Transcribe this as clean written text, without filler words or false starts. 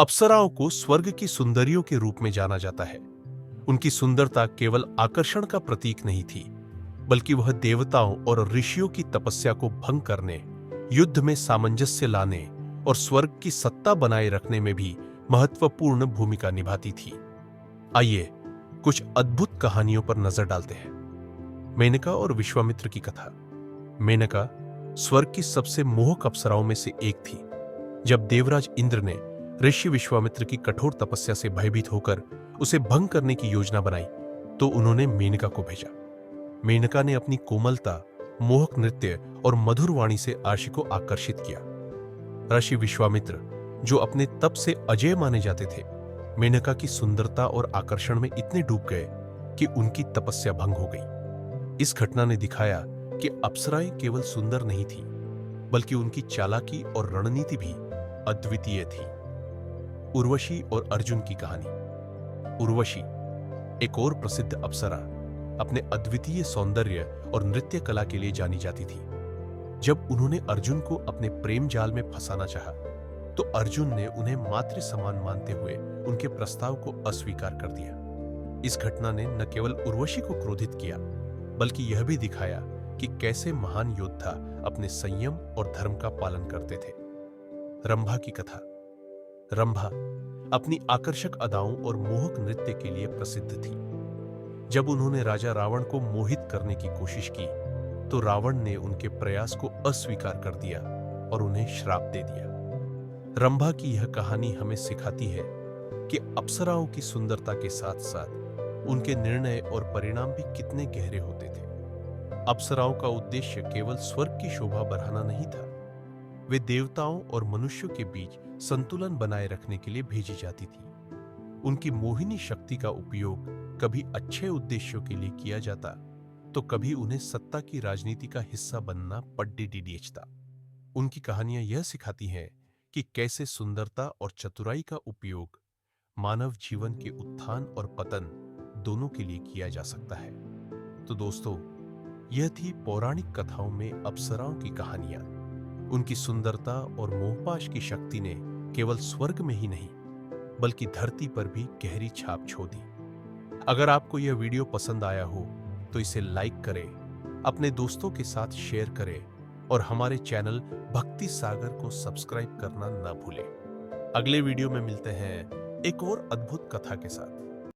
अप्सराओं को स्वर्ग की सुंदरियों के रूप में जाना जाता है। उनकी सुंदरता केवल आकर्षण का प्रतीक नहीं थी, बल्कि वह देवताओं और ऋषियों की तपस्या को भंग करने, युद्ध में सामंजस्य लाने और स्वर्ग की सत्ता बनाए रखने में भी महत्वपूर्ण भूमिका निभाती थी। आइए कुछ अद्भुत कहानियों पर नजर डालते हैं। मेनका और विश्वामित्र की कथा। मेनका स्वर्ग की सबसे मोहक अप्सराओं में से एक थी। जब देवराज इंद्र ने ऋषि विश्वामित्र की कठोर तपस्या से भयभीत होकर उसे भंग करने की योजना बनाई, तो उन्होंने मेनका को भेजा। मेनका ने अपनी कोमलता, मोहक नृत्य और मधुर वाणी से आशी को आकर्षित किया। ऋषि विश्वामित्र, जो अपने तप से अजेय माने जाते थे, मेनका की सुंदरता और आकर्षण में इतने डूब गए कि उनकी तपस्या भंग हो गई। इस घटना ने दिखाया कि अप्सराएं केवल सुंदर नहीं थी, बल्कि उनकी चालाकी और रणनीति भी अद्वितीय थी। उर्वशी और अर्जुन की कहानी। उर्वशी, एक और प्रसिद्ध अप्सरा, अपने अद्वितीय सौंदर्य और नृत्य कला के लिए जानी जाती थी। जब उन्होंने अर्जुन को अपने प्रेम जाल में फंसाना चाहा, तो अर्जुन ने उन्हें मातृ समान मानते हुए उनके प्रस्ताव को अस्वीकार कर दिया। इस घटना ने न केवल उर्वशी को क्रोधित किया, बल्कि यह भी दिखाया कि कैसे महान योद्धा अपने संयम और धर्म का पालन करते थे। रंभा की कथा। रंभा अपनी आकर्षक अदाओं और मोहक नृत्य के लिए प्रसिद्ध थी। जब उन्होंने राजा रावण को मोहित करने की कोशिश की, तो रावण ने उनके प्रयास को अस्वीकार कर दिया और उन्हें श्राप दे दिया। रंभा की यह कहानी हमें सिखाती है कि अप्सराओं की सुंदरता के साथ साथ उनके निर्णय और परिणाम भी कितने गहरे होते थे। अप्सराओं का उद्देश्य केवल स्वर्ग की शोभा बढ़ाना नहीं था। वे देवताओं और मनुष्यों के बीच संतुलन बनाए रखने के लिए भेजी जाती थी। उनकी मोहिनी शक्ति का उपयोग कभी अच्छे उद्देश्यों के लिए किया जाता, तो कभी उन्हें सत्ता की राजनीति का हिस्सा बनना पड्डी डिडीचता। उनकी कहानियां यह सिखाती हैं कि कैसे सुंदरता और चतुराई का उपयोग मानव जीवन के उत्थान और पतन दोनों के लिए किया जा सकता है। तो दोस्तों, यह थी पौराणिक कथाओं में अप्सराओं की कहानियां। उनकी सुंदरता और मोहपाश की शक्ति ने केवल स्वर्ग में ही नहीं, बल्कि धरती पर भी गहरी छाप छोड़ दी। अगर आपको यह वीडियो पसंद आया हो, तो इसे लाइक करें, अपने दोस्तों के साथ शेयर करें और हमारे चैनल भक्ति सागर को सब्सक्राइब करना न भूलें। अगले वीडियो में मिलते हैं एक और अद्भुत कथा के साथ।